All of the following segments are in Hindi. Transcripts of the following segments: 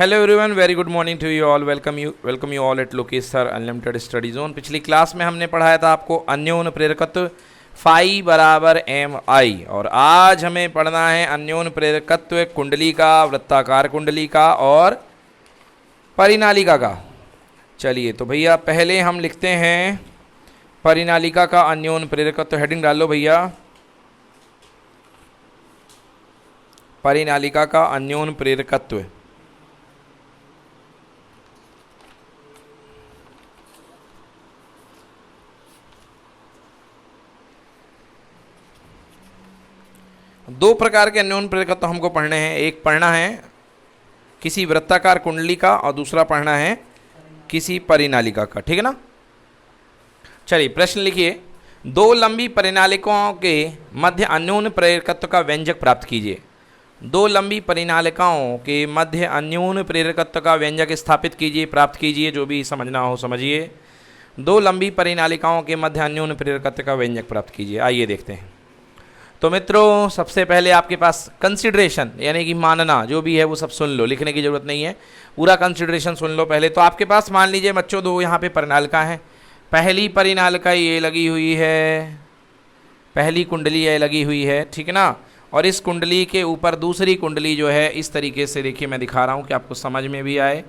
Hello everyone, very good morning to you all. Welcome you all at Lokesh sir unlimited study zone. पिछली क्लास में हमने पढ़ाया था आपको अन्योन प्रेरकत्व फाई बराबर एम आई, और आज हमें पढ़ना है अन्योन प्रेरकत्व कुंडली का, वृत्ताकार कुंडली का और परिनालिका का। चलिए तो भैया पहले हम लिखते हैं परिनालिका का अन्योन प्रेरकत्व। हेडिंग डाल लो भैया, परिनालिका का अन्योन प्रेरकत्व। दो प्रकार के अन्योन प्रेरकत्व हमको पढ़ने हैं। एक पढ़ना है किसी वृत्ताकार कुंडली का और दूसरा पढ़ना है किसी परिनालिका का, ठीक है ना। चलिए प्रश्न लिखिए, दो लंबी परिनालिकाओं के मध्य अन्योन प्रेरकत्व का व्यंजक प्राप्त कीजिए। दो लंबी परिनालिकाओं के मध्य अन्योन प्रेरकत्व का व्यंजक स्थापित कीजिए, प्राप्त कीजिए, जो भी समझना हो समझिए। दो लंबी परिनालिकाओं के मध्य अन्योन प्रेरकत्व का व्यंजक प्राप्त कीजिए। आइए देखते हैं। तो मित्रों सबसे पहले आपके पास कंसिडरेशन यानी कि मानना जो भी है वो सब सुन लो, लिखने की ज़रूरत नहीं है, पूरा कंसिडरेशन सुन लो पहले। तो आपके पास मान लीजिए बच्चों दो यहाँ पे परिनालिका है। पहली परिनालिका ये लगी हुई है, पहली कुंडली ये लगी हुई है, ठीक है ना। और इस कुंडली के ऊपर दूसरी कुंडली जो है इस तरीके से, देखिए मैं दिखा रहा हूँ कि आपको समझ में भी आए।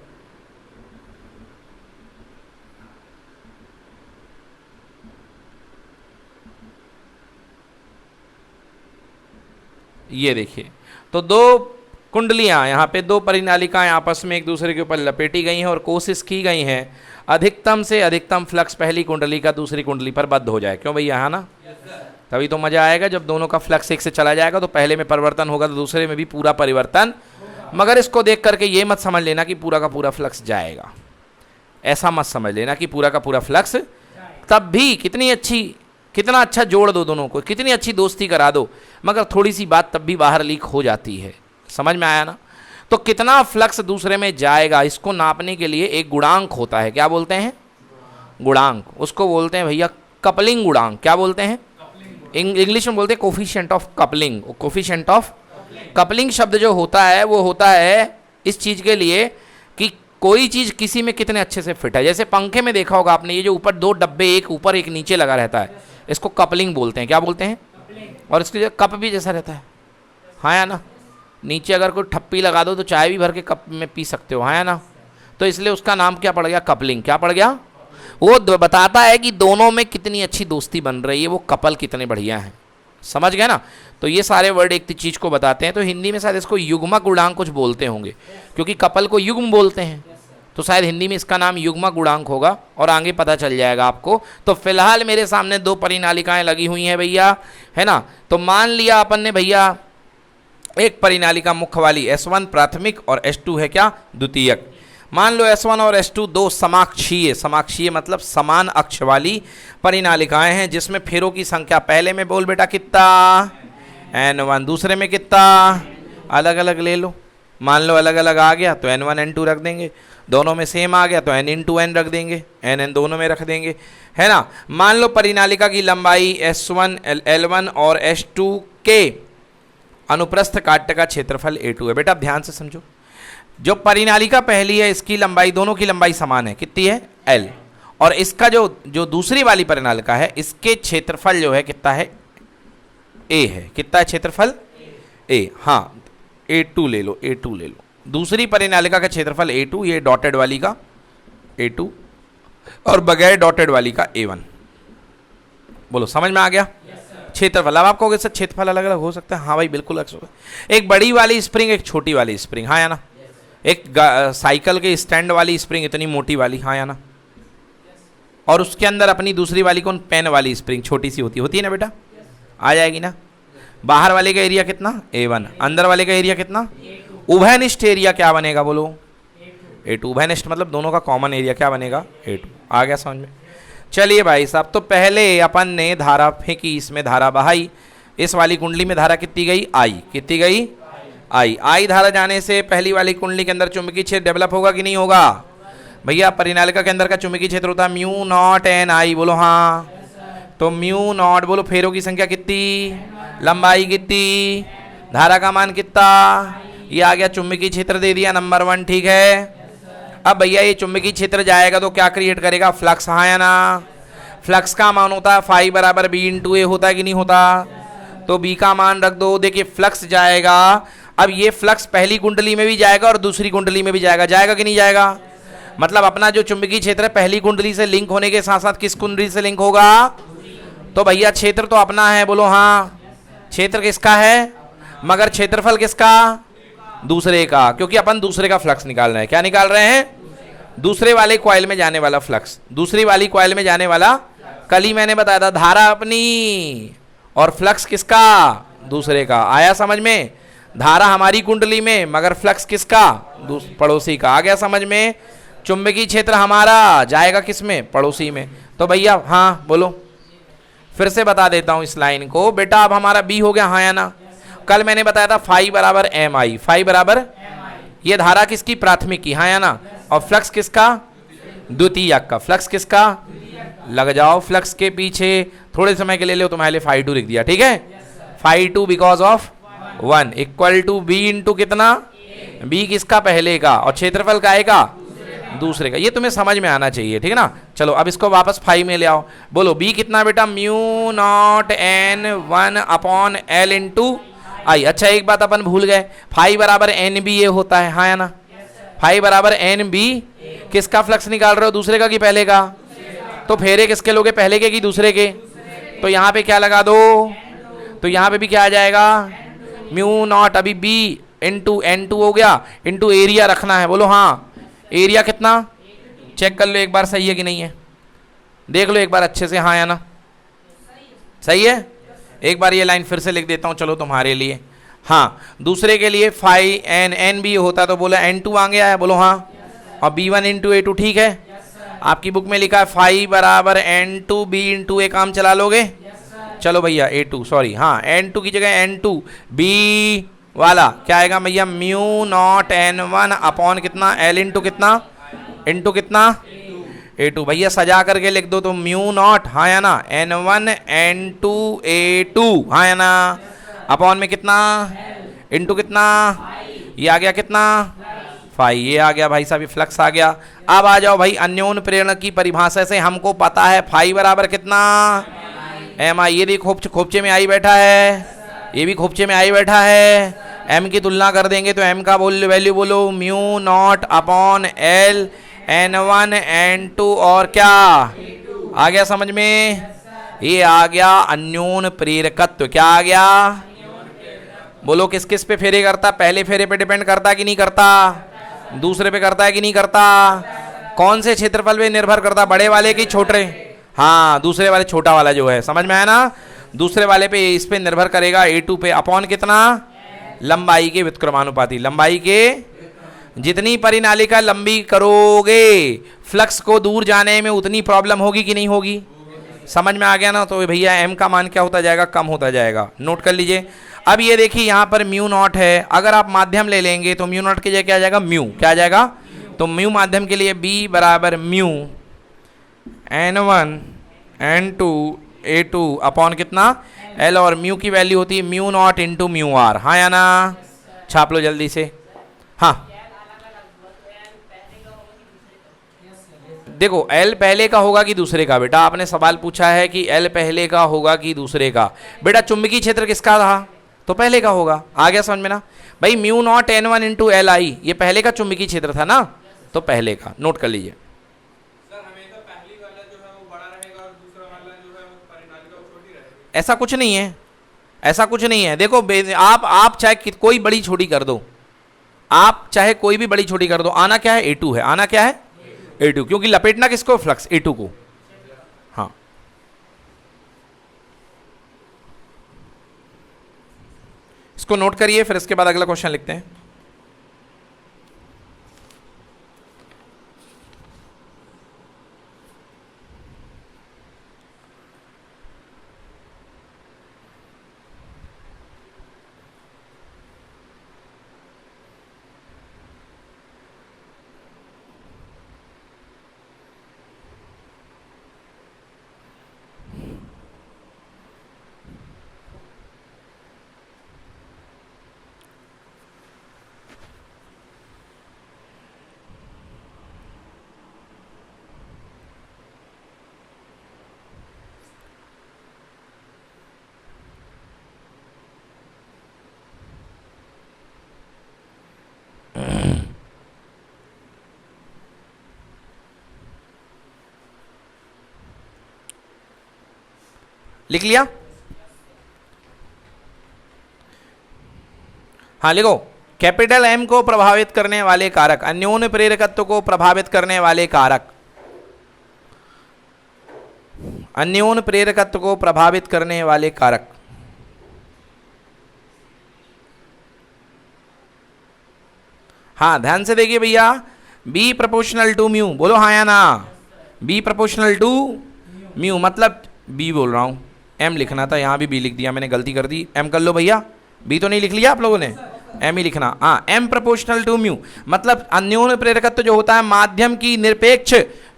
ये देखिए, तो दो कुंडलियां यहाँ पे, दो परिनालिकाएं आपस में एक दूसरे के ऊपर लपेटी गई हैं और कोशिश की गई है अधिकतम से अधिकतम फ्लक्स पहली कुंडली का दूसरी कुंडली पर बद्ध हो जाए। क्यों भैया, है ना। तभी तो मजा आएगा जब दोनों का फ्लक्स एक से चला जाएगा, तो पहले में परिवर्तन होगा तो दूसरे में भी पूरा परिवर्तन। मगर इसको देख करके ये मत समझ लेना कि पूरा का पूरा फ्लक्स जाएगा, ऐसा मत समझ लेना कि पूरा का पूरा फ्लक्स। तब भी कितना अच्छा जोड़ दो दोनों को, कितनी अच्छी दोस्ती करा दो, मगर थोड़ी सी बात तब भी बाहर लीक हो जाती है। समझ में आया ना। तो कितना फ्लक्स दूसरे में जाएगा, इसको नापने के लिए एक गुणांक होता है। क्या बोलते हैं? गुणांक। उसको बोलते हैं भैया कपलिंग गुणांक। क्या बोलते हैं? इंग्लिश में बोलते हैं coefficient of coupling. Coefficient of coupling शब्द जो होता है वो होता है इस चीज़ के लिए कि कोई चीज़ किसी में कितने अच्छे से फिट है। जैसे पंखे में देखा होगा आपने, ये जो ऊपर दो डब्बे, एक ऊपर एक नीचे लगा रहता है, इसको कपलिंग बोलते हैं। क्या बोलते हैं? और इसके जो कप भी जैसा रहता है, हाँ या ना। नीचे अगर कोई ठप्पी लगा दो तो चाय भी भर के कप में पी सकते हो, हाँ या ना। तो इसलिए उसका नाम क्या पड़ गया? कपलिंग। क्या पड़ गया? वो बताता है कि दोनों में कितनी अच्छी दोस्ती बन रही है, वो कपल कितने बढ़िया हैं। समझ गए ना। तो ये सारे वर्ड एक चीज़ को बताते हैं। तो हिंदी में शायद इसको युग्मक गुणांक कुछ बोलते होंगे, क्योंकि कपल को युग्म बोलते हैं, तो शायद हिंदी में इसका नाम युग्मक गुणांक होगा, और आगे पता चल जाएगा आपको। तो फिलहाल मेरे सामने दो परिनालिकाएं लगी हुई हैं भैया, है ना। तो मान लिया अपन ने भैया एक परिनालिका मुख्य वाली S1 प्राथमिक और S2 है क्या? द्वितीयक। मान लो S1 और S2 दो समाक्षीय मतलब समान अक्ष वाली परिनालिकाएं हैं, जिसमें फेरों की संख्या पहले में बोल बेटा कितना? N1। दूसरे में कितना? अलग अलग ले लो। मान लो अलग अलग आ गया तो N1 N2 रख देंगे, दोनों में सेम आ गया तो N इंटू N रख देंगे, N दोनों में रख देंगे, है ना। मान लो परिनालिका की लंबाई S1 L1 और S2 के अनुप्रस्थ काट्य का क्षेत्रफल A2 है। बेटा ध्यान से समझो, जो परिनालिका पहली है इसकी लंबाई, दोनों की लंबाई समान है, कितनी है? L। और इसका जो दूसरी वाली परिनालिका है इसके क्षेत्रफल जो है कितना है? A है। कितना है क्षेत्रफल? A। हाँ A2 ले लो, A2 ले लो। दूसरी परिनालिका का क्षेत्रफल A2, ये डॉटेड वाली का A2 और बगैर डॉटेड वाली का A1। बोलो समझ में आ गया? क्षेत्रफल। अब आपको सर क्षेत्रफल अलग अलग हो सकता है, हाँ भाई बिल्कुल अलग। एक बड़ी वाली स्प्रिंग, एक छोटी वाली स्प्रिंग, हाँ या ना। एक साइकिल के स्टैंड वाली स्प्रिंग इतनी मोटी वाली, हाँ या ना। और उसके अंदर अपनी दूसरी वाली कौन? पेन वाली स्प्रिंग छोटी सी होती है ना बेटा, आ जाएगी ना। बाहर वाले का एरिया कितना? A1। अंदर वाले का एरिया कितना? उभयनिष्ठ एरिया क्या बनेगा? बोलो A2। उभयनिष्ठ मतलब दोनों का कॉमन एरिया क्या बनेगा? A2। आ गया समझ में। चलिए भाई साहब, तो पहले अपन ने धारा फेंकी, इसमें धारा बहाई। इस वाली कुंडली में धारा कितनी गई? I। कितनी गई? I धारा जाने से पहली वाली कुंडली के अंदर चुंबकीय क्षेत्र डेवलप होगा कि नहीं होगा? भैया परिनालिका के अंदर का चुंबकीय क्षेत्र होता है म्यू नॉट एन आई। बोलो हाँ। तो म्यू नॉट, बोलो फेरों की संख्या कितनी, लंबाई कितनी, धारा का मान कितना? ये आ गया चुंबकीय क्षेत्र दे दिया नंबर 1, ठीक है। अब भैया ये चुंबकीय क्षेत्र जाएगा तो क्या क्रिएट करेगा, फ्लक्स, हाँ या ना। फ्लक्स का मान होता है फाई बराबर बी इंटू ए, होता है कि नहीं होता। तो बी का मान रख दो। देखिए फ्लक्स जाएगा, अब ये फ्लक्स पहली कुंडली में भी जाएगा और दूसरी कुंडली में भी जाएगा, जाएगा कि नहीं जाएगा। मतलब अपना जो चुंबकीय क्षेत्र है पहली कुंडली से लिंक होने के साथ साथ किस कुंडली से लिंक होगा। तो भैया क्षेत्र तो अपना है, बोलो हाँ। क्षेत्र किसका है, मगर क्षेत्रफल किसका, दूसरे का, क्योंकि अपन दूसरे का फ्लक्स निकाल रहे हैं। क्या निकाल रहे हैं, दूसरे वाले कॉइल में जाने वाला फ्लक्स, दूसरी वाली कॉइल में जाने वाला। कल ही मैंने बताया था धारा अपनी और फ्लक्स किसका, दूसरे का। आया समझ में, धारा हमारी कुंडली में मगर फ्लक्स किसका, पड़ोसी का। आ गया समझ में। चुंबकीय क्षेत्र हमारा जाएगा किस में, पड़ोसी में। तो भैया हाँ बोलो, फिर से बता देता हूं इस लाइन को। बेटा अब हमारा बी हो गया, हाँ या ना। कल मैंने बताया था फाई बराबर एम आई, फाई बराबर ये धारा किसकी, प्राथमिक की, हाँ या ना। और फ्लक्स किसका, द्वितीयक का। फ्लक्स किसका, लग जाओ फ्लक्स के पीछे, थोड़े समय के लिए लो, तुम्हारे लिए फाई 2 लिख दिया, ठीक है। Phi 2 because of 1 equal to B into कितना, बी किसका, पहले का, और क्षेत्रफल का आएगा दूसरे का। ये तुम्हें समझ में आना चाहिए, ठीक है ना। चलो अब इसको वापस फाई में ले आओ। बोलो बी कितना बेटा, mu naught n 1 upon l into i. अच्छा एक बात अपन भूल गए, फाई बराबर एन बी ए होता है, हाँ या ना। फाई बराबर एन बी, किसका फ्लक्स निकाल रहे हो, दूसरे का कि पहले का। तो फेरे किसके लोगे, पहले के कि दूसरे के। तो यहाँ पे क्या लगा दो, तो यहाँ पे भी क्या आ जाएगा, म्यू नॉट, अभी बी इंटू एन 2 हो गया, इंटू एरिया रखना है, बोलो हाँ। एरिया कितना, चेक कर लो एक बार सही है कि नहीं है, देख लो एक बार अच्छे से, हाँ या ना। सही है। एक बार ये लाइन फिर से लिख देता हूँ चलो तुम्हारे लिए। हाँ दूसरे के लिए फाई एन, एन बी होता तो बोला एन 2 आ गया है, बोलो हाँ। और बी 1 इंटू ए 2, ठीक है। आपकी बुक में लिखा है फाई बराबर एन 2 बी इंटू ए, काम चला लोगे। चलो भैया ए 2 सॉरी, हाँ एन 2 की जगह एन 2 बी वाला क्या आएगा भैया, म्यू नॉट एन 1 अपॉन कितना, एल इंटू कितना, इंटू कितना ए 2। भैया सजा करके लिख दो तो म्यू नॉट, हाँ या ना, एन 1 एन 2 ए 2, हाँ या ना, अपॉन में कितना, इंटू कितना, ये आ गया कितना, फाई। ये आ गया भाई साहब, फ्लक्स आ गया। अब आ जाओ भाई अन्योन प्रेरण की परिभाषा से हमको पता है फाई बराबर कितना, एम आई। ये देखो खोपचे में आई बैठा है, ये भी खोपचे में आई बैठा है। एम की तुलना कर देंगे तो एम का वैल्यू बोलो mu naught upon L N 1 N 2 और क्या आ गया समझ में। ये आ गया अन्योन प्रेरकत्व। क्या आ गया, बोलो किस किस पे फेरे करता, पहले फेरे पे डिपेंड करता कि नहीं करता, दूसरे पे करता है कि नहीं करता, कौन से क्षेत्रफल पे निर्भर करता, बड़े वाले की छोटे, हाँ दूसरे वाले छोटा वाला जो है, समझ में आया ना। दूसरे वाले पे इस पे निर्भर करेगा A2 पे, अपॉन कितना, लंबाई के व्युत्क्रमानुपाती। लंबाई के जितनी परिनालिका लंबी करोगे फ्लक्स को दूर जाने में उतनी प्रॉब्लम होगी कि नहीं होगी, समझ में आ गया ना। तो भैया m का मान क्या होता जाएगा, कम होता जाएगा, नोट कर लीजिए। अब ये देखिए यहाँ पर म्यू नॉट है, अगर आप माध्यम ले लेंगे तो म्यू नॉट की जगह क्या आ जाएगा, म्यू, क्या आ जाएगा, तो म्यू माध्यम के लिए b बराबर mu n1 n2 a2 upon कितना l, और म्यू की वैल्यू होती है mu naught into mu R, हाँ या ना, छाप लो जल्दी से। हाँ देखो L पहले का होगा कि दूसरे का, बेटा आपने सवाल पूछा है कि L पहले का होगा कि दूसरे का। बेटा चुंबकीय क्षेत्र किसका था, तो पहले का होगा। आ गया समझ में ना भाई, mu naught n 1 into L I, ये पहले का चुंबकीय क्षेत्र था ना, तो पहले का, नोट कर लीजिए। ऐसा कुछ नहीं है, ऐसा कुछ नहीं है। देखो आप चाहे कोई बड़ी छोटी कर दो, आप चाहे कोई भी बड़ी छोटी कर दो, आना क्या है A2 है, आना क्या है A2, क्योंकि लपेटना किसको, फ्लक्स A2 को। हाँ इसको नोट करिए, फिर इसके बाद अगला क्वेश्चन लिखते हैं। लिख लिया? हाँ लिखो, कैपिटल एम को प्रभावित करने वाले कारक, अन्योन्य प्रेरकत्व को प्रभावित करने वाले कारक, अन्योन्य प्रेरकत्व को प्रभावित करने वाले कारक। हाँ ध्यान से देखिए भैया, बी प्रोपोर्शनल टू म्यू, बोलो हाँ या ना? बी प्रोपोर्शनल टू म्यू मतलब बी बोल रहा हूं, एम लिखना था, यहां भी बी लिख दिया मैंने, गलती कर दी। एम कर लो भैया, बी तो नहीं लिख लिया आप लोगों ने? एम ही लिखना। हाँ, एम प्रोपोर्शनल टू म्यू मतलब अन्योन्य प्रेरकत्व जो होता है माध्यम की निरपेक्ष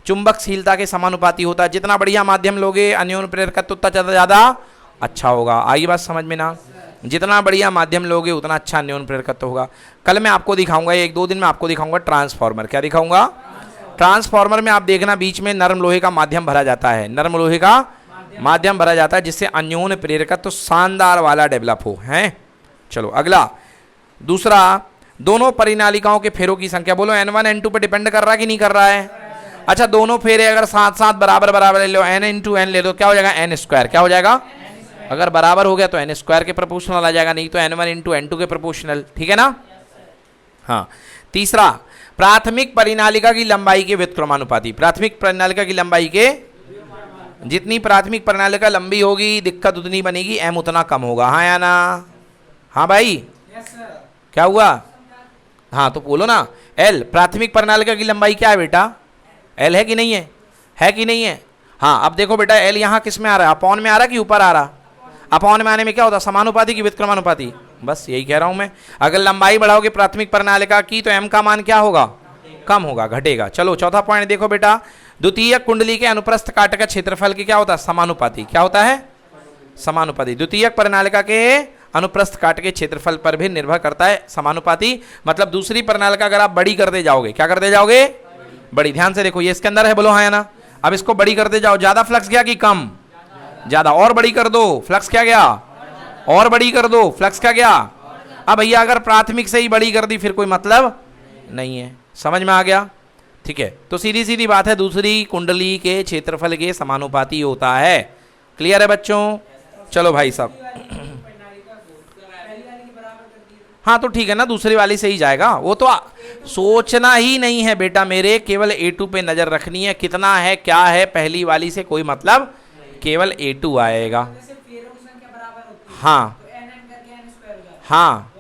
चुंबकशीलता के समानुपाती होता है। जितना बढ़िया माध्यम लोगे अन्योन्य प्रेरकत्व उतना ज़्यादा अच्छा होगा। आई बात समझ में ना? जितना बढ़िया माध्यम लोगे उतना अच्छा अन्योन्य प्रेरकत्व होगा। कल मैं आपको दिखाऊंगा, एक दो दिन में आपको दिखाऊंगा ट्रांसफार्मर। क्या दिखाऊंगा? ट्रांसफार्मर में आप देखना बीच में नरम लोहे का माध्यम भरा जाता है, नरम लोहे का माध्यम भरा जाता है जिससे अन्योन्य प्रेरकत्व शानदार वाला डेवलप हो। है चलो अगला, दूसरा, दोनों परिनालिकाओं के फेरों की संख्या, बोलो n1 n2 पे डिपेंड कर रहा है कि नहीं कर रहा है? अच्छा, दोनों फेरे अगर साथ साथ बराबर बराबर ले लो, n इंटू n ले लो, क्या हो जाएगा? n square. क्या हो जाएगा? अगर बराबर हो गया तो n स्क्वायर के प्रोपोर्शनल आ जाएगा, नहीं तो n1 इंटू n2 के प्रोपोर्शनल। ठीक है ना? हाँ। तीसरा, प्राथमिक परिनालिका की लंबाई के व्युत्क्रमानुपाती। प्राथमिक परिनालिका की लंबाई के, जितनी प्राथमिक परिनालिका लंबी होगी दिक्कत उतनी बनेगी, m उतना कम होगा। हाँ या ना? हाँ भाई, क्या हुआ? हाँ तो बोलो ना, L प्राथमिक परिनालिका की लंबाई क्या है बेटा? L है कि नहीं है? है कि नहीं है? हाँ, अब देखो बेटा, L यहाँ किस में आ रहा है? अपॉन में आ रहा है कि ऊपर आ रहा? अपॉन में आने में क्या होता है? समानुपाती की व्युत्क्रमानुपाती। बस यही कह रहा हूं मैं। अगर लंबाई बढ़ाओगे प्राथमिक परिनालिका की तो m का मान क्या होगा? कम होगा, घटेगा। चलो चौथा पॉइंट देखो बेटा, द्वितीय कुंडली के अनुप्रस्थ काट का क्षेत्रफल के क्या होता है? समानुपाती। क्या होता है? समानुपाती। द्वितीय परिनालिका के अनुप्रस्थ काट के क्षेत्रफल पर भी निर्भर करता है समानुपाती। मतलब दूसरी परिनालिका अगर आप बड़ी करते जाओगे, क्या करते जाओगे? बड़ी। ध्यान से देखो, ये इसके अंदर है, बोलो हाँ या ना? अब इसको बड़ी करते जाओ, ज्यादा फ्लक्स गया कि कम? ज्यादा। और बड़ी कर दो, फ्लक्स क्या गया? और बड़ी कर दो, फ्लक्स क्या गया? अब भैया अगर प्राथमिक से ही बड़ी कर दी फिर कोई मतलब नहीं है। समझ में आ गया? ठीक है, तो सीधी सीधी बात है, दूसरी कुंडली के क्षेत्रफल के समानुपाती होता है। क्लियर है बच्चों? चलो भाई साहब, हाँ तो ठीक है ना, दूसरी वाली से ही जाएगा। वो तो सोचना ही नहीं है बेटा मेरे, केवल A2 पे नजर रखनी है, कितना है क्या है, पहली वाली से कोई मतलब, केवल A2 आएगा। हाँ हाँ,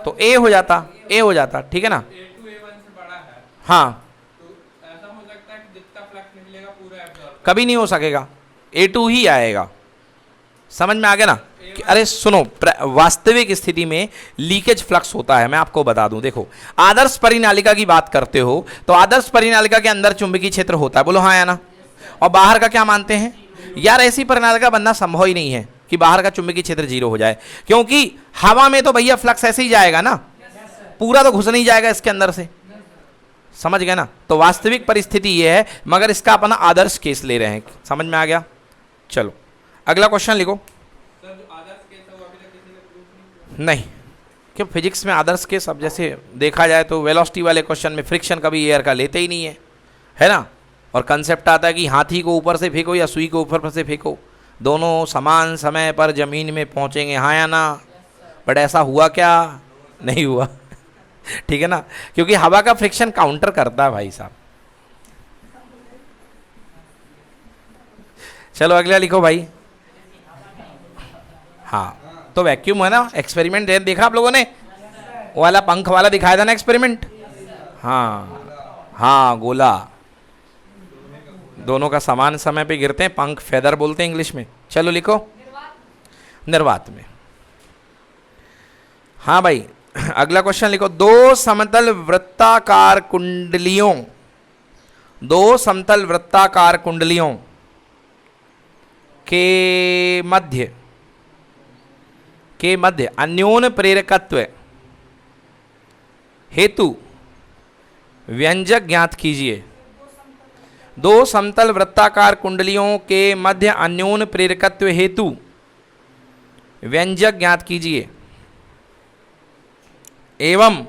तो A हो जाता, A हो जाता, ठीक है ना? हाँ, कभी नहीं हो सकेगा, A2 ही आएगा। समझ में आ गया ना? अरे सुनो, वास्तविक स्थिति में लीकेज फ्लक्स होता है, मैं आपको बता दूं। देखो, आदर्श परिनालिका की बात करते हो तो आदर्श परिनालिका के अंदर चुंबकीय क्षेत्र होता है, बोलो हाँ या ना? और बाहर का क्या मानते हैं? यार ऐसी परिनालिका बनना संभव ही नहीं है कि बाहर का चुंबकीय क्षेत्र 0 हो जाए, क्योंकि हवा में तो भैया फ्लक्स ऐसे ही जाएगा ना, पूरा तो घुस नहीं जाएगा इसके अंदर से। समझ गए ना? तो वास्तविक परिस्थिति ये है, मगर इसका अपना आदर्श केस ले रहे हैं। समझ में आ गया? चलो अगला क्वेश्चन लिखो। नहीं, क्यों? फिजिक्स में आदर्श केस, अब जैसे देखा जाए तो वेलोसिटी वाले क्वेश्चन में फ्रिक्शन कभी एयर का लेते ही नहीं है ना? और कंसेप्ट आता है कि हाथी को ऊपर से फेंको या सुई को ऊपर से फेंको, दोनों समान समय पर जमीन में पहुंचेंगे। हाँ या ना? बट ऐसा हुआ क्या? नहीं हुआ। ठीक है ना? क्योंकि हवा का फ्रिक्शन काउंटर करता है भाई साहब। चलो अगला लिखो भाई। हाँ, तो वैक्यूम है ना, एक्सपेरिमेंट देखा आप लोगों ने? वो वाला पंख वाला दिखाया था ना एक्सपेरिमेंट? हाँ हाँ, गोला, दोनों का समान समय पे गिरते हैं, पंख फेदर बोलते हैं इंग्लिश में। चलो लिखो, निर्वात में। हाँ भाई, अगला क्वेश्चन लिखो। दो समतल वृत्ताकार कुंडलियों के मध्य अन्योन्य प्रेरकत्व हेतु व्यंजक ज्ञात कीजिए। दो समतल वृत्ताकार कुंडलियों के मध्य अन्योन्य प्रेरकत्व हेतु व्यंजक ज्ञात कीजिए। एवं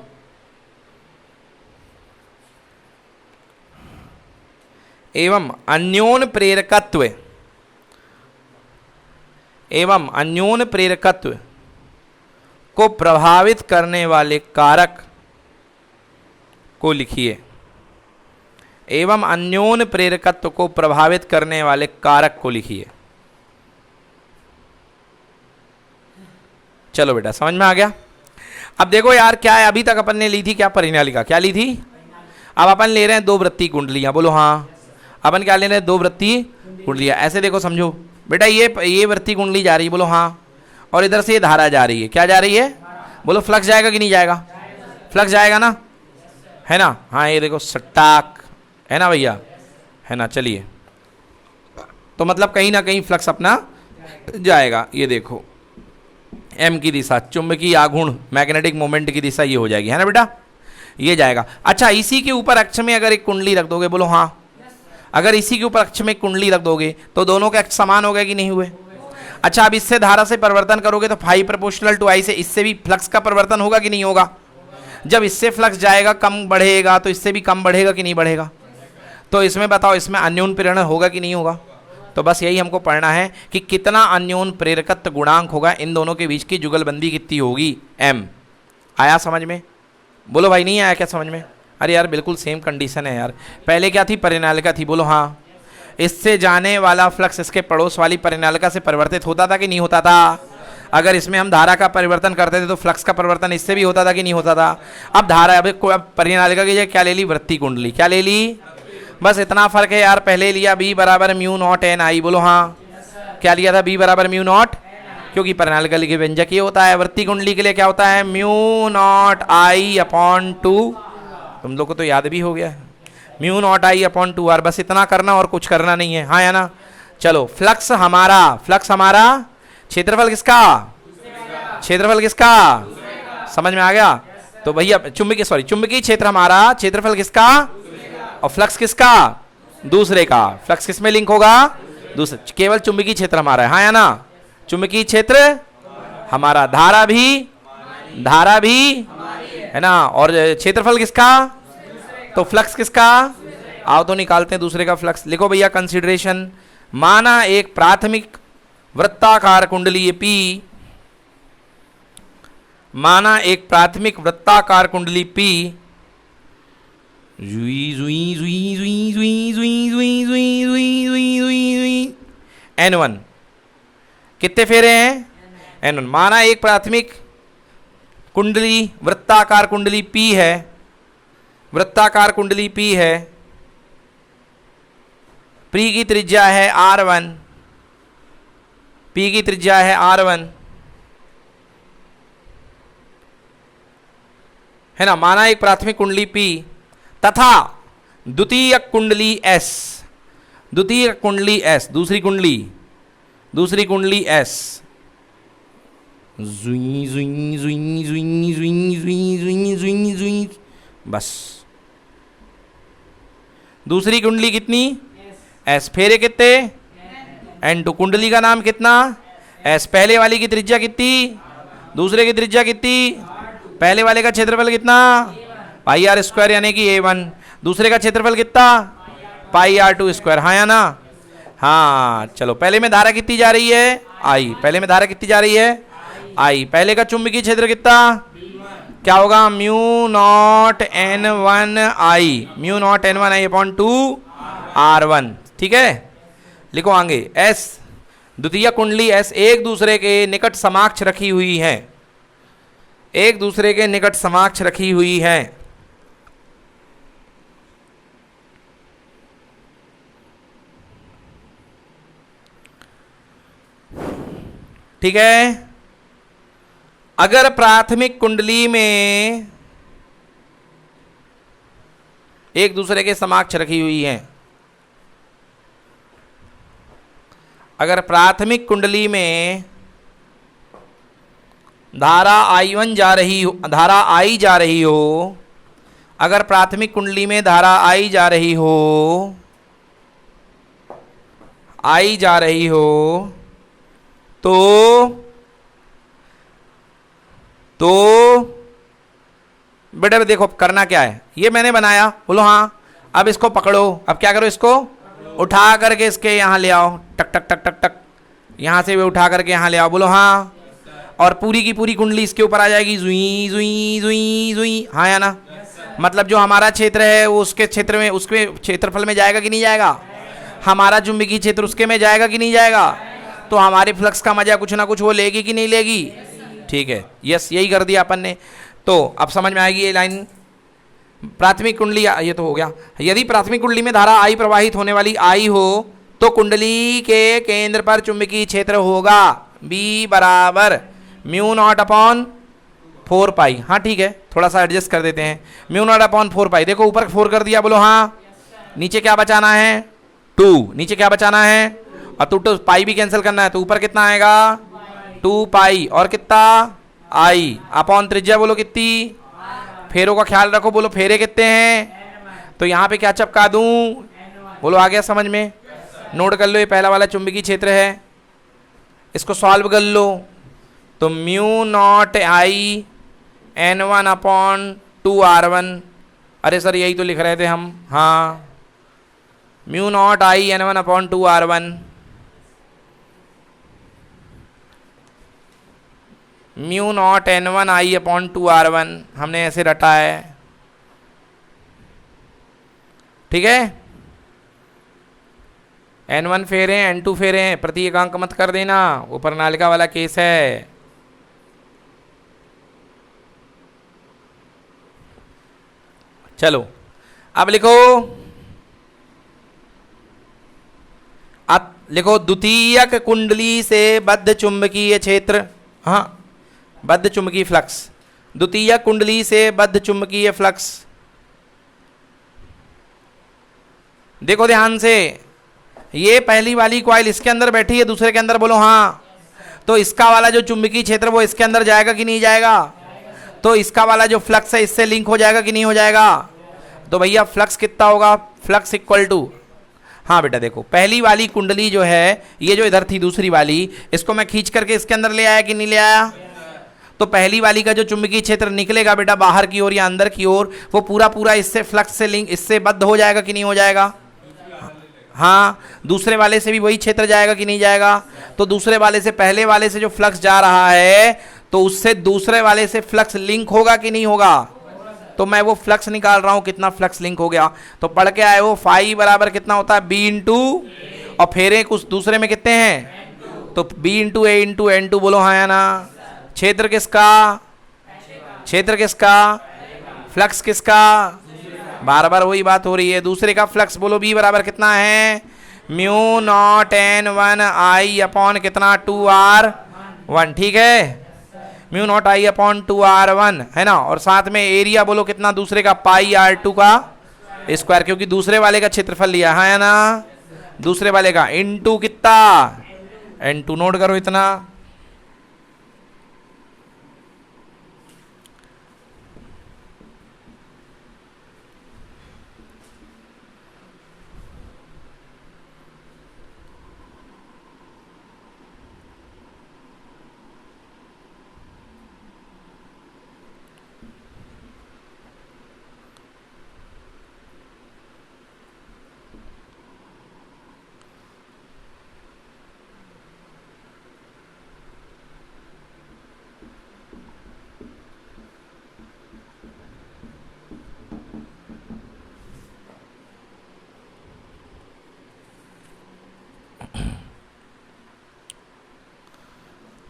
अन्योन्य प्रेरकत्व एवं अन्योन प्रेरकत्व को प्रभावित करने वाले कारक को लिखिए। एवं अन्योन प्रेरकत्व को प्रभावित करने वाले कारक को लिखिए। चलो बेटा समझ में आ गया। अब देखो यार क्या है, अभी तक अपन ने ली थी क्या परिनालिका, क्या ली थी? अब अपन ले रहे हैं दो वृत्ति कुंडलियां, बोलो हाँ। अपन क्या ले रहे हैं? दो वृत्ति कुंडलियां। ऐसे देखो समझो बेटा, ये वृत्ति कुंडली जा रही है, बोलो हाँ, और इधर से ये धारा जा रही है, क्या जा रही है? बोलो फ्लक्स जाएगा कि नहीं जाएगा? फ्लक्स जाएगा ना, है ना? हाँ ये देखो सट्टाक, है ना भैया, है ना? चलिए, तो मतलब कहीं ना कहीं फ्लक्स अपना जाएगा। ये देखो एम की दिशा, चुंबकीय आघूर्ण मैग्नेटिक मोमेंट की दिशा ये हो जाएगी, है ना बेटा? ये जाएगा। अच्छा इसी के ऊपर अक्ष में अगर एक कुंडली रख दोगे, बोलो हाँ। अगर इसी के ऊपर अक्ष में कुंडली रख दोगे तो दोनों के अक्ष समान हो गए कि नहीं हुए? अच्छा अब इससे धारा से परिवर्तन करोगे तो फाई प्रोपोर्शनल टू आई से इससे भी फ्लक्स का परिवर्तन होगा कि नहीं होगा? जब इससे फ्लक्स जाएगा कम बढ़ेगा तो इससे भी कम बढ़ेगा कि नहीं बढ़ेगा? तो इसमें बताओ, इसमें अन्योन प्रेरण होगा कि नहीं होगा? तो बस यही हमको पढ़ना है कि कितना अन्योन प्रेरकत्व गुणांक होगा, इन दोनों के बीच की जुगलबंदी कितनी होगी, m। आया समझ में? बोलो भाई नहीं आया क्या समझ में? अरे यार बिल्कुल सेम कंडीशन है यार। पहले क्या थी? परिनालिका थी, बोलो हाँ। इससे जाने वाला फ्लक्स इसके पड़ोस वाली परिनालिका से परिवर्तित होता था कि नहीं होता था? अगर इसमें हम धारा का परिवर्तन करते थे तो फ्लक्स का परिवर्तन इससे भी होता था कि नहीं होता था? अब धारा, अब परिनालिका की जगह क्या ले ली? वृत्ति कुंडली। क्या ले ली? बस इतना फर्क है यार, पहले लिया B बराबर म्यू नॉट एन आई, बोलो हाँ। क्या लिया था? B बराबर म्यू नॉट, क्योंकि परिनालिका के व्यंजक ये होता है। वृत्ति कुंडली के लिए क्या होता है? Mu not I upon 2। तुम लोग को तो याद भी हो गया, mu not I upon 2R। बस इतना करना और कुछ करना नहीं है, हाँ या ना? चलो फ्लक्स हमारा, क्षेत्रफल किसका? क्षेत्रफल किसका? समझ में आ गया? तो भैया चुंबकीय क्षेत्र हमारा, क्षेत्रफल किसका? और फ्लक्स किसका? दूसरे का। फ्लक्स किस में लिंक होगा? दूसरे। केवल चुंबकीय क्षेत्र हमारा है, हाँ या ना? चुंबकीय क्षेत्र हमारा, धारा भी है ना? और क्षेत्रफल किसका? तो फ्लक्स किसका? आओ तो निकालते हैं दूसरे का फ्लक्स। लिखो भैया कंसीडरेशन। माना एक प्राथमिक वृत्ताकार कुंडली P, माना एक प्राथमिक वृत्ताकार कुंडली P N1 कितने फेरे हैं? N1। माना एक प्राथमिक कुंडली वृत्ताकार कुंडली P है, वृत्ताकार कुंडली P है, P की त्रिज्या है R1, P की त्रिज्या है R1, है ना? माना एक प्राथमिक कुंडली P तथा द्वितीयक कुंडली S, दूसरी कुंडली S, बस दूसरी कुंडली कितनी? S। फेरे कितने? N2। कुंडली का नाम कितना? S। पहले वाली की त्रिज्या कितनी? दूसरे की त्रिज्या कितनी? पहले वाले का क्षेत्रफल कितना? पाई आर स्क्वायर यानी कि A1। दूसरे का क्षेत्रफल कितना? पाई R2 स्क्वायर, हाँ या ना? हाँ चलो, पहले में धारा कितनी जा रही है? I। पहले में धारा कितनी जा रही है? I। पहले का चुंबकीय क्षेत्र कितना? क्या होगा? Mu naught N1 I, mu naught N1 I upon 2 R1। ठीक है, लिखो आगे। S, द्वितीय कुंडली S एक दूसरे के निकट समाक्ष रखी हुई है, एक दूसरे के निकट समाक्ष रखी हुई है। ठीक है, अगर प्राथमिक कुंडली में एक दूसरे के समक्ष रखी हुई है, अगर प्राथमिक कुंडली में धारा I1 जा रही हो, धारा I जा रही हो, अगर प्राथमिक कुंडली में धारा I जा रही हो, I जा रही हो, तो बेटा देखो करना क्या है, ये मैंने बनाया, बोलो हाँ। अब इसको पकड़ो, अब क्या करो, इसको उठा करके इसके यहाँ ले आओ, टक टक टक टक टक, यहाँ से वे उठा करके यहाँ ले आओ, बोलो हाँ। और पूरी की पूरी कुंडली इसके ऊपर आ जाएगी, जुई जुई जुई जुई, हाँ या ना। मतलब जो हमारा क्षेत्र है वो उसके क्षेत्र में, उसके क्षेत्रफल में जाएगा कि नहीं जाएगा, हमारा चुंबकीय क्षेत्र उसके में जाएगा कि नहीं जाएगा, तो हमारे फ्लक्स का मजा कुछ ना कुछ वो लेगी कि नहीं लेगी। ठीक है, यस, यही कर दिया अपन ने। तो अब समझ में आएगी ये लाइन। प्राथमिक कुंडली, ये तो हो गया। यदि प्राथमिक कुंडली में धारा आई प्रवाहित होने वाली आई हो तो कुंडली के केंद्र पर चुंबकीय क्षेत्र होगा बी बराबर म्यू नॉट अपॉन 4 पाई। हाँ ठीक है, थोड़ा सा एडजस्ट कर देते हैं, म्यू नॉट अपॉन 4 पाई। देखो ऊपर 4 कर दिया, बोलो हाँ। नीचे क्या बचाना है, 2, नीचे क्या बचाना है, और तो पाई भी कैंसिल करना है, तो ऊपर कितना आएगा 2 पाई, और कितना आई अपॉन त्रिज्या बोलो कितनी, फेरों का ख्याल रखो, बोलो फेरे कितने हैं, तो यहाँ पे क्या चिपका दूं, बोलो आ गया समझ में। नोट कर लो, ये पहला वाला चुंबकीय क्षेत्र है, इसको सॉल्व कर लो। तो mu not I N1 upon 2R1, अरे सर यही तो लिख रहे थे हम, हाँ, mu not I N1 upon 2R1, mu naught N1 I upon 2R1 हमने ऐसे रटा है। ठीक है, N1 फेरे N2 फेरे, प्रति एकांक मत कर देना, वो प्रणालिका वाला केस है। चलो अब लिखो, अब लिखो द्वितीयक कुंडली से बद्ध चुंबकीय क्षेत्र, हाँ बद्ध चुंबकीय फ्लक्स, द्वितीयक कुंडली से बद्ध चुंबकीय फ्लक्स। देखो ध्यान से, ये पहली वाली कॉइल इसके अंदर बैठी है, दूसरे के अंदर, बोलो हाँ। तो इसका वाला जो चुंबकीय क्षेत्र वो इसके अंदर जाएगा कि नहीं जाएगा, तो इसका वाला जो फ्लक्स है इससे लिंक हो जाएगा कि नहीं हो जाएगा। तो भैया फ्लक्स कितना होगा, फ्लक्स इक्वल टू, हाँ बेटा देखो पहली वाली कुंडली जो है, ये जो इधर थी दूसरी वाली, इसको मैं खींच करके इसके अंदर ले आया कि नहीं ले आया, तो पहली वाली का जो चुंबकीय क्षेत्र निकलेगा बेटा बाहर की ओर या अंदर की ओर, वो पूरा पूरा इससे फ्लक्स से लिंक, इससे बद्ध हो जाएगा कि नहीं हो जाएगा। हाँ, दूसरे वाले से भी वही क्षेत्र जाएगा कि नहीं जाएगा, तो दूसरे वाले से पहले वाले से जो फ्लक्स जा रहा है तो उससे दूसरे वाले से फ्लक्स लिंक होगा कि नहीं होगा। तो मैं वो फ्लक्स निकाल रहा हूं, कितना फ्लक्स लिंक हो गया, तो पढ़ के आए वो फाई बराबर कितना होता है बी इंटू, और फेरे कुछ दूसरे में कितने हैं, तो B into A into N two, बोलो हाँ या ना। क्षेत्र किसका, क्षेत्र किसका, फ्लक्स किसका, बार बार वही बात हो रही है, दूसरे का फ्लक्स, बोलो बी बराबर कितना है mu not N1 I upon कितना 2R1, ठीक है, mu not I upon 2R1 है ना, और साथ में एरिया बोलो कितना दूसरे का पाई R2 का स्क्वायर, क्योंकि दूसरे वाले का क्षेत्रफल लिया है ना, दूसरे वाले का, इनटू कितना N2, नोट करो इतना।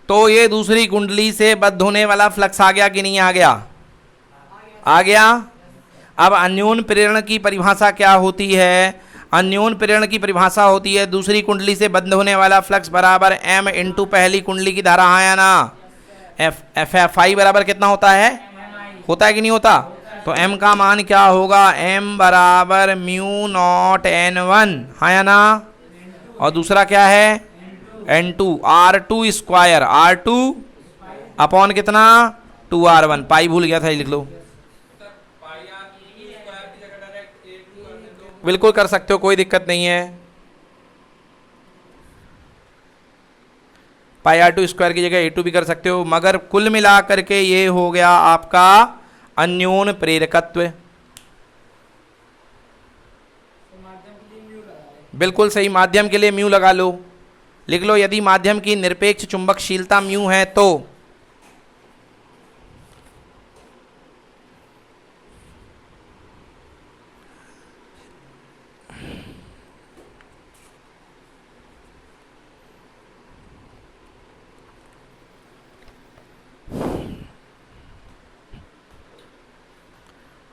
तो ये दूसरी कुंडली से बद्ध होने वाला फ्लक्स आ गया कि नहीं आ गया, आ गया। अब अन्योन प्रेरण की परिभाषा क्या होती है, अन्योन प्रेरण की परिभाषा होती है दूसरी कुंडली से बद्ध होने वाला फ्लक्स बराबर m इंटू पहली कुंडली की धारा, हाँ या ना। एफ आई बराबर कितना होता है कि नहीं होता, तो m का मान क्या होगा, m बराबर म्यू नॉट N1, हाँ या ना, और दूसरा क्या है N2 R2 square, R2 upon कितना 2R1, पाई भूल गया था, लिख लो, बिल्कुल कर सकते हो, कोई दिक्कत नहीं है, पाई R2 स्क्वायर की जगह A2 भी कर सकते हो, मगर कुल मिला करके ये हो गया आपका अन्योन प्रेरकत्व। बिल्कुल सही, माध्यम के लिए म्यू लगा लो, लिख लो, यदि माध्यम की निरपेक्ष चुंबकशीलता म्यू है तो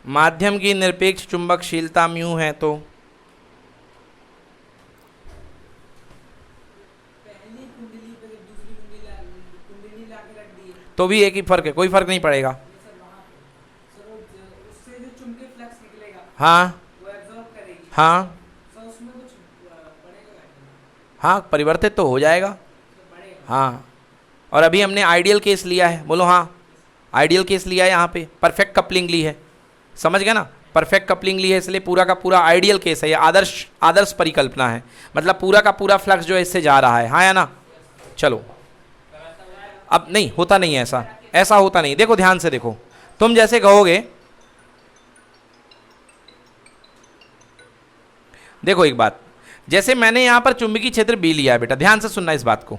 माध्यम की निरपेक्ष चुंबकशीलता म्यू है तो भी एक ही फर्क है, कोई फर्क नहीं पड़ेगा। हाँ हाँ हाँ, परिवर्तित तो हो जाएगा। हाँ, और अभी हमने आइडियल केस लिया है, बोलो हाँ, आइडियल केस लिया है, यहाँ पे परफेक्ट कपलिंग ली है, समझ गए ना, परफेक्ट कपलिंग ली है, इसलिए पूरा का पूरा आइडियल केस है, ये आदर्श परिकल्पना है, मतलब पूरा का पूरा फ्लक्स जो है इससे जा रहा है, हाँ या ना। चलो, अब नहीं होता, नहीं है ऐसा, ऐसा होता नहीं। देखो ध्यान से देखो, तुम जैसे कहोगे, देखो एक बात, जैसे मैंने यहां पर चुंबकीय क्षेत्र बी लिया है, बेटा ध्यान से सुनना इस बात को,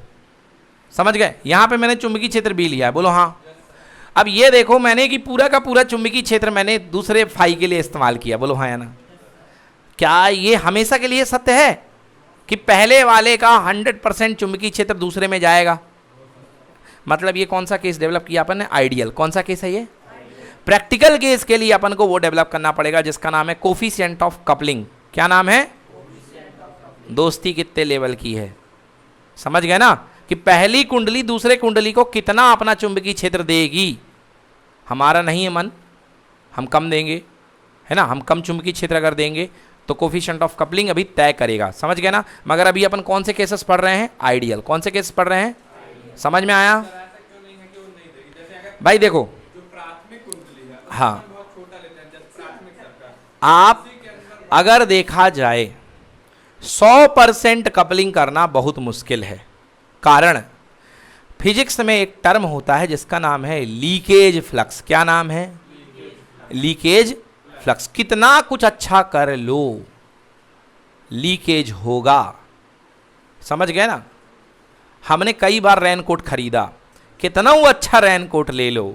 समझ गए, यहां पे मैंने चुंबकीय क्षेत्र बी लिया है, बोलो हाँ। अब ये देखो मैंने कि पूरा का पूरा चुंबकीय क्षेत्र मैंने दूसरे फाई के लिए इस्तेमाल किया, बोलो हाँ या ना। क्या ये हमेशा के लिए सत्य है कि पहले वाले का 100% चुंबकीय क्षेत्र दूसरे में जाएगा? मतलब ये कौन सा केस डेवलप किया अपन ने? आइडियल। कौन सा केस है ये? प्रैक्टिकल केस के लिए अपन को वो डेवलप करना पड़ेगा जिसका नाम है कोफिशिएंट ऑफ कपलिंग। क्या नाम है? दोस्ती कितने लेवल की है, समझ गए ना, कि पहली कुंडली दूसरे कुंडली को कितना अपना चुंबकीय क्षेत्र देगी। हमारा नहीं है मन, हम कम देंगे, है ना, हम कम चुंबकीय क्षेत्र अगर देंगे तो कोफिशिएंट ऑफ कपलिंग अभी तय करेगा, समझ गए ना। मगर अभी अपन कौन से केसेस पढ़ रहे हैं? आइडियल। कौन से केसेस पढ़ रहे हैं? समझ में आया भाई? देखो, हाँ, आप अगर देखा जाए 100% कपलिंग करना बहुत मुश्किल है, कारण फिजिक्स में एक टर्म होता है जिसका नाम है लीकेज फ्लक्स। क्या नाम है? Leakage flux. कितना कुछ अच्छा कर लो, लीकेज होगा, समझ गए ना। हमने कई बार रेनकोट खरीदा, कितना वो अच्छा रेनकोट ले लो,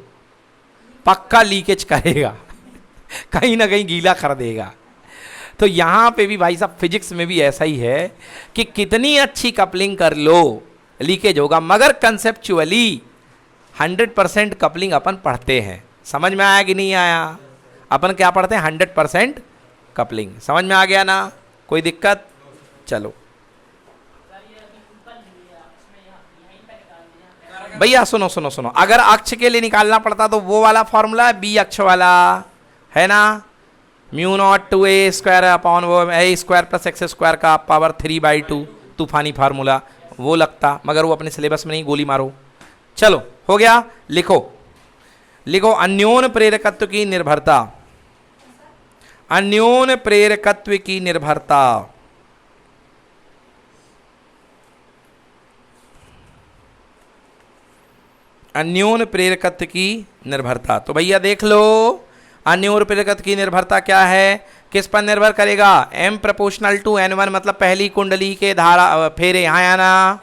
पक्का लीकेज करेगा कहीं ना कहीं गीला कर देगा। तो यहां पे भी भाई साहब फिजिक्स में भी ऐसा ही है कि कितनी अच्छी कपलिंग कर लो लीकेज होगा। मगर कंसेप्चुअली 100% कपलिंग अपन पढ़ते हैं, समझ में आया कि नहीं आया? अपन क्या पढ़ते हैं? 100% कपलिंग। समझ में आ गया ना? कोई दिक्कत? चलो भैया सुनो सुनो सुनो, अगर अक्ष के लिए निकालना पड़ता तो वो वाला फॉर्मूला बी अक्ष वाला है ना, mu naught two A square upon वो A square plus X square का पावर 3/2 तूफानी फार्मूला, वो लगता, मगर वो अपने सिलेबस में नहीं, गोली मारो। चलो हो गया, लिखो लिखो, अन्योन प्रेरकत्व की निर्भरता, अन्योन प्रेरकत्व की निर्भरता, अन्योन प्रेरकत्व की निर्भरता। तो भैया देख लो, अन्योन प्रेरकत्व की निर्भरता क्या है, किस पर निर्भर करेगा? m प्रोपोर्शनल टू n1, मतलब पहली कुंडली के धारा फेरे, यहाँ आना,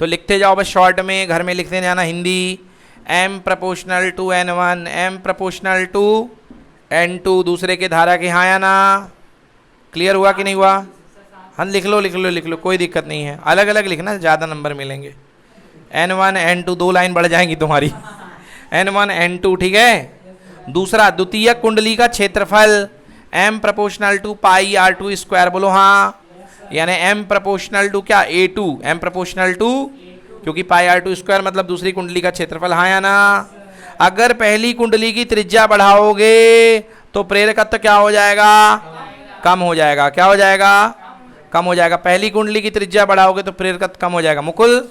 तो लिखते जाओ बस शॉर्ट में, घर में लिखते जाना Hindi, m proportional to n1, m proportional to n2, दूसरे के धारा के, यहाँ आना। क्लियर हुआ कि नहीं हुआ? हाँ लिख लो लिख लो लिख लो, कोई दिक्कत नहीं है, अलग अलग लिखना, ज़्यादा नंबर मिलेंगे। n1 n2, 2 लाइन बढ़ जाएंगी तुम्हारी n1 n2, ठीक है। दूसरा, द्वितीय कुंडली का क्षेत्रफल m proportional to pi r2 square, बोलो हाँ, यानी m प्रोपोर्शनल टू क्या? a2, m प्रोपोर्शनल टू, क्योंकि पाई r2 स्क्वायर मतलब दूसरी कुंडली का क्षेत्रफल, हाँ या ना। अगर पहली कुंडली की त्रिज्या बढ़ाओगे तो प्रेरकत्व क्या हो जाएगा? कम हो जाएगा। क्या हो जाएगा? कम हो जाएगा। पहली कुंडली की त्रिज्या बढ़ाओगे तो प्रेरकत्व कम हो जाएगा। मुकुल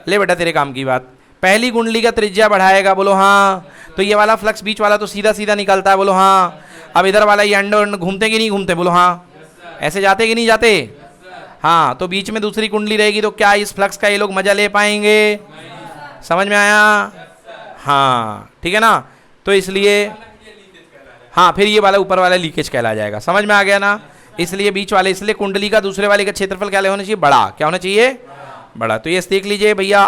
ले बेटा तेरे काम की बात, पहली कुंडली का त्रिज्या बढ़ाएगा, बोलो हाँ, तो ये वाला फ्लक्स बीच वाला तो सीधा सीधा निकलता है, बोलो हाँ। अब इधर वाला ये अंडर घूमते कि नहीं घूमते, बोलो हाँ। ऐसे जाते कि नहीं जाते? हाँ, तो बीच में दूसरी कुंडली रहेगी तो क्या इस फ्लक्स का ये लोग मजा ले पाएंगे? समझ में आया? हाँ ठीक है ना। तो इसलिए हाँ, फिर ये वाला ऊपर वाला लीकेज कहला जाएगा। समझ में आ गया ना? इसलिए बीच वाले, इसलिए कुंडली का दूसरे वाले का क्षेत्रफल क्या होना चाहिए? बड़ा। क्या होना चाहिए? बड़ा। तो ये देख लीजिए भैया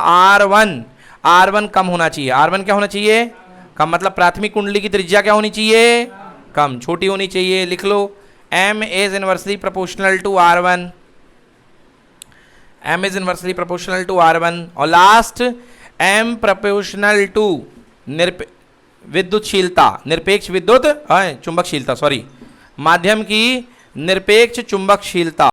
R1 कम होना चाहिए। R1 क्या होना चाहिए? कम, मतलब प्राथमिक कुंडली की त्रिज्या क्या होनी चाहिए? कम, छोटी होनी चाहिए। लिख लो M is inversely proportional to R1, M is inversely proportional to R1। और लास्ट M प्रोपोर्शनल टू विद्युतशीलता, निरपेक्ष विद्युत चुंबकशीलता, सॉरी, माध्यम की निरपेक्ष चुंबकशीलता।